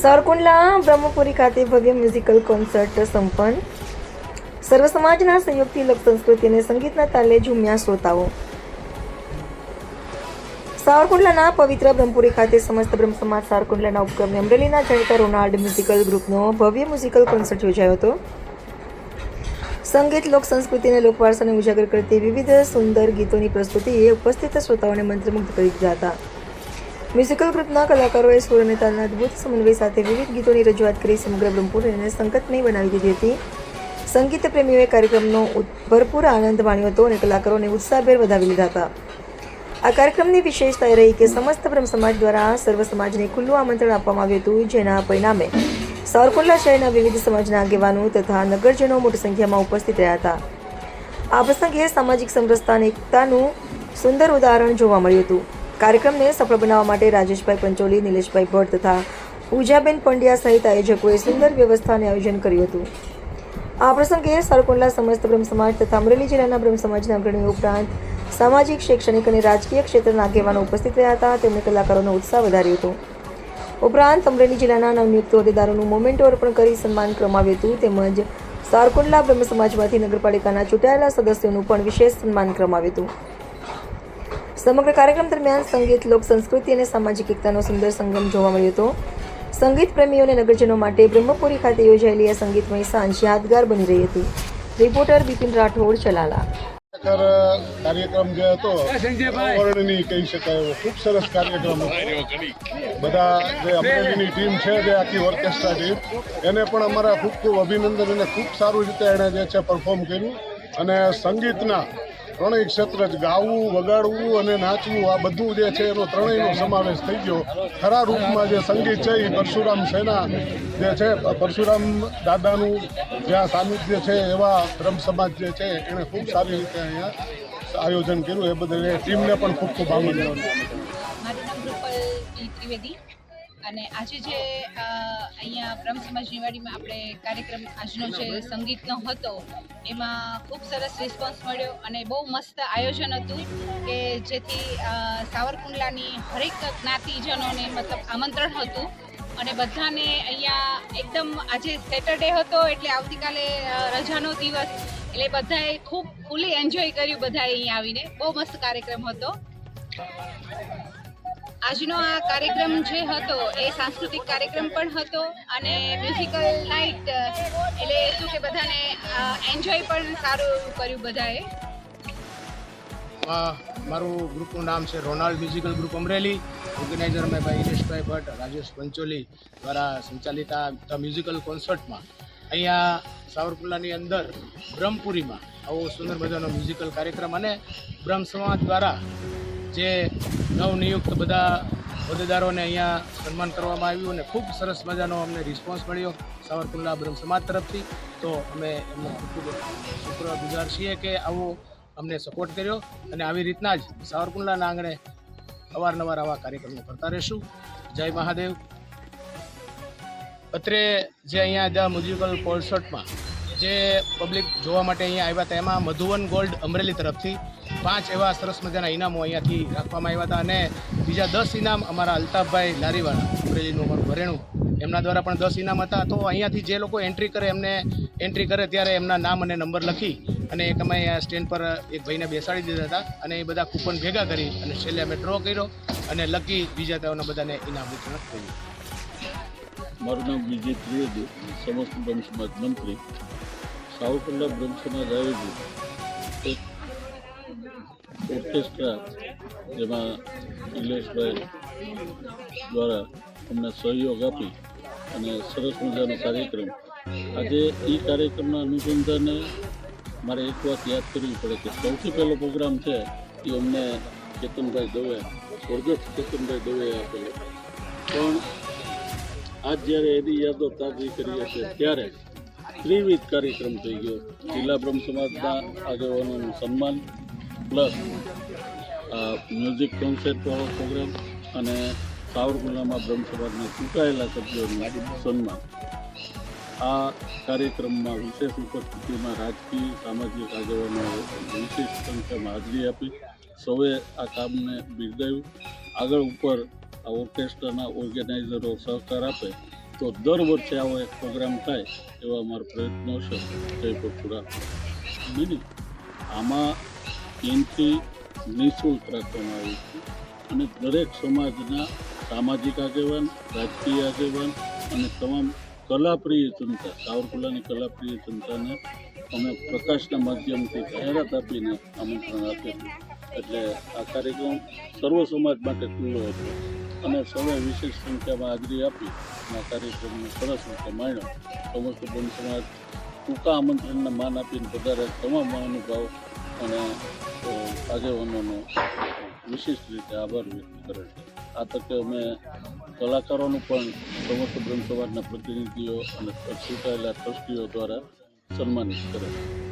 સાવરકુંડલા બ્રહ્મપુરી ખાતે ભવ્ય musical concert સંપન્ન. સર્વ સમાજના સહયોગથી લોક સંસ્કૃતિ અને સંગીતના તાલે ઝૂમ્યા શ્રોતાઓ. સાવરકુંડલાના પવિત્ર બ્રહ્મપુરી ખાતે સમસ્ત બ્રહ્મ સમાજ સાવરકુંડલાના ઉપક્રમે અમરેલીના જાણીતા રોનાલ્ડ મ્યુઝિકલ ગ્રુપનો ભવ્ય મ્યુઝિકલ કોન્સર્ટ યોજાયો હતો. સંગીત, લોક સંસ્કૃતિ અને લોકવારસાને ઉજાગર કરતી વિવિધ સુંદર ગીતોની પ્રસ્તુતિએ ઉપસ્થિત શ્રોતાઓને મંત્રમુગ્ધ કરી દીધા હતા. મ્યુઝિકલ ગ્રુપના કલાકારોએ સુર અને તાલના અદ્ભુત સમન્વય સાથે વિવિધ ગીતોની રજૂઆત કરી સમગ્ર બ્રહ્મપુરીને સંગતમય બનાવી દીધી હતી. સંગીત પ્રેમીઓએ કાર્યક્રમનો ભરપૂર આનંદ માણ્યો હતો અને કલાકારોને ઉત્સાહભેર વધાવી લીધા હતા. આ કાર્યક્રમની વિશેષતા એ રહી કે સમસ્ત બ્રહ્મ સમાજ દ્વારા સર્વ સમાજને ખુલ્લું આમંત્રણ આપવામાં આવ્યું હતું, જેના પરિણામે સાવરકુંડલા શહેરના વિવિધ સમાજના આગેવાનો તથા નગરજનો મોટી સંખ્યામાં ઉપસ્થિત રહ્યા હતા. આ પ્રસંગે સામાજિક સમરસતા અને એકતાનું સુંદર ઉદાહરણ જોવા મળ્યું હતું. કાર્યક્રમને સફળ બનાવવા માટે રાજેશભાઈ પંચોલી, નિલેશભાઈ ભટ્ટ તથા પૂજાબેન પંડ્યા સહિત આયોજકોએ સુંદર વ્યવસ્થા અને આયોજન કર્યું હતું. આ પ્રસંગે સાવરકુંડલા સમસ્ત બ્રહ્મ સમાજ તથા અમરેલી જિલ્લાના બ્રહ્મ સમાજના અગ્રણીઓ ઉપરાંત સામાજિક, શૈક્ષણિક અને રાજકીય ક્ષેત્રના આગેવાનો ઉપસ્થિત રહ્યા હતા. તેમણે કલાકારોનો ઉત્સાહ વધાર્યો હતો. ઉપરાંત અમરેલી જિલ્લાના નવનિયુક્ત હોદ્દેદારોનું મોમેન્ટો અર્પણ કરી સન્માન કરવામાં આવ્યું હતું. તેમજ સાવરકુંડલા બ્રહ્મ સમાજમાંથી નગરપાલિકાના ચૂંટાયેલા સદસ્યોનું પણ વિશેષ સન્માન કરવામાં આવ્યું હતું. સમગ્ર કાર્યક્રમ દરમિયાન સંગીત, લોક સંસ્કૃતિ અને સામાજિક એકતાનો સુંદર સંગમ જોવા મળ્યો હતો. સંગીત પ્રેમીઓ અને નગરજનો માટે બ્રહ્મપુરી ખાતે યોજાયેલી આ સંગીતમય સાંજ યાદગાર બની રહી હતી. રિપોર્ટર બિપિન રાઠોડ, ચલાલા. કાર્યક્રમ જે હતો અવર્ણનીય કહી શકાય એવો ખૂબ સરસ કાર્યક્રમ હતો. બધા જે અમરેલીની ટીમ છે, જે આખી ઓર્કેસ્ટ્રા ટીમ, એને પણ અમારા ખૂબ ખૂબ અભિનંદન. અને ખૂબ સારું રીતે એણે જે છે પરફોર્મ કર્યું. અને સંગીતના ત્રણેય ક્ષેત્ર જ ગાવું, વગાડવું અને નાચવું, આ બધું જે છે એનો ત્રણેયનો સમાવેશ થઈ ગયો. ખરા રૂપમાં જે સંગીત છે એ પરશુરામ સેના જે છે, પરશુરામ દાદાનું જ્યાં સાનિધ્ય છે એવા બ્રહ્મ સમાજ જે છે એણે ખૂબ સારી રીતે અહીંયા આયોજન કર્યું. એ બદલ એ ટીમને પણ ખૂબ ખૂબ આનંદ. મારું નામ રૂપલ ત્રિવેદી અને આજે જે અહીંયા બ્રહ્મ સમાજની વાડીમાં આપણે કાર્યક્રમ આજનો જે સંગીતનો હતો એમાં ખૂબ સરસ રિસ્પોન્સ મળ્યો અને બહુ મસ્ત આયોજન હતું કે જેથી સાવરકુંડલાની હરેક જ્ઞાતિજનોને મતલબ આમંત્રણ હતું અને બધાને અહીંયા એકદમ આજે સેટરડે હતો એટલે આવતીકાલે રજાનો દિવસ એટલે બધાએ ખૂબ ફૂલી એન્જોય કર્યું. બધાએ અહીંયા આવીને બહુ મસ્ત કાર્યક્રમ હતો. આજનો આ કાર્યક્રમ જે હતો એ સાંસ્કૃતિક કાર્યક્રમ પણ હતો અને મ્યુઝિકલ નાઇટ એટલે શું કે બધાને એન્જોય પણ સારું કર્યું બધાએ. મારું ગ્રુપનું નામ છે Ronald musical group Amreli. Organiser અમે ભાઈ નિલેશભાઈ ભટ્ટ, રાજેશ પંચોલી દ્વારા સંચાલિત આ મ્યુઝિકલ કોન્સર્ટમાં અહીંયા સાવરકુંડલાની અંદર બ્રહ્મપુરીમાં આવો સુંદર મજાનો મ્યુઝિકલ કાર્યક્રમ અને બ્રહ્મ સમાજ દ્વારા જે નવનિયુક્ત બધા હોદ્દેદારોને અહીંયા સન્માન કરવામાં આવ્યું અને ખૂબ સરસ મજાનો અમને રિસ્પોન્સ મળ્યો સાવરકુંડલા બ્રહ્મ સમાજ તરફથી. તો અમે એમનો ખૂબ શુક્રગુજાર છીએ કે આવો અમને સપોર્ટ કર્યો અને આવી રીતના જ સાવરકુંડલાના આંગણે અવારનવાર આવા કાર્યક્રમો કરતા રહીશું. જય મહાદેવ. અત્રે જે અહીંયા મ્યુઝિકલ કોન્સર્ટમાં જે પબ્લિક જોવા માટે અહીંયા આવ્યા હતા એમાં મધુવન ગોલ્ડ અમરેલી તરફથી 5 એવા સરસ મજાના ઇનામો અહીંયાથી રાખવામાં આવ્યા હતા અને બીજા 10 ઇનામ અમારા અલ્તાફભાઈ લારીવાળા અમરેલીનું અમારું ઘરેણું એમના દ્વારા પણ 10 ઇનામ હતા. તો અહીંયાથી જે લોકો એન્ટ્રી કરે એમને એન્ટ્રી કરે ત્યારે એમના નામ અને નંબર લખી અને એક અમે સ્ટેન્ડ પર એક ભાઈને બેસાડી દીધા હતા અને એ બધા કૂપન ભેગા કરી અને છેલ્લે અમે ડ્રો કર્યો અને લકી વિજેતાઓને બધાને ઇનામ વિતરણ કર્યું. મારું નામ વિજય ત્રિવેદી, સમસ્ત બ્રહ્મ સમાજ મંત્રી. સાવરકુંડલા બ્રહ્મ સમાજ આયોજિત એક ઓર્કેસ્ટ્રા જેમાં નિલેશભાઈ દ્વારા અમને સહયોગ આપી અને સરસ મજાનો કાર્યક્રમ. આજે એ કાર્યક્રમના અનુસંધાને મારે એક વાત યાદ કરવી પડે કે સૌથી પહેલો પ્રોગ્રામ છે એ અમને કેતનભાઈ દવે, સ્વર્ગસ્થ કેતનભાઈ દવેએ આપેલો. પણ આજ જ્યારે એની યાદો તાજી કરીએ છીએ ત્યારે ત્રિવિધ કાર્યક્રમ થઈ ગયો. જિલ્લા બ્રહ્મ સમાજના આગેવાનોનું સન્માન પ્લસ મ્યુઝિક કોન્સર્ટવાળો પ્રોગ્રામ અને સાવરકુંડલામાં બ્રહ્મ સમાજના ચૂંટાયેલા સભ્યોનું સન્માન. આ કાર્યક્રમમાં વિશેષ ઉપસ્થિતિમાં રાજકીય, સામાજિક આગેવાનોએ વિશેષ સંખ્યામાં હાજરી આપી સૌએ આ કામને બિરદાવ્યું. આગળ ઉપર આ ઓર્કેસ્ટ્રાના ઓર્ગેનાઇઝરો સહકાર આપે તો દર વર્ષે આવો એક પ્રોગ્રામ થાય એવા અમારા પ્રયત્નો છે તે પર પૂરા. બીજી આમાં એન્ટ્રી નિઃશુલ્ક રાખવામાં આવી છે અને દરેક સમાજના સામાજિક આગેવાન, રાજકીય આગેવાન અને તમામ કલાપ્રિય જનતા, સાવરકુંડલાની કલાપ્રિય જનતાને અમે પ્રકાશના માધ્યમથી જાહેરાત આપીને આમંત્રણ આપેલું. એટલે આ કાર્યક્રમ સર્વ સમાજ માટે ખુલ્લો હતો અને સૌએ વિશેષ સંખ્યામાં હાજરી આપી અને આ કાર્યક્રમને સરસ રીતે માણ્યો. સમસ્ત બ્રહ્મ સમાજ ટૂંકા આમંત્રણને માન આપીને પધારે તમામ મહાનુભાવ અને આગેવાનોનો વિશિષ્ટ રીતે આભાર વ્યક્ત કરે છે. આ તકે અમે કલાકારોનું પણ સમસ્ત બ્રહ્મ સમાજના પ્રતિનિધિઓ અને ચૂંટાયેલા ટ્રસ્ટીઓ દ્વારા સન્માનિત કરે છે.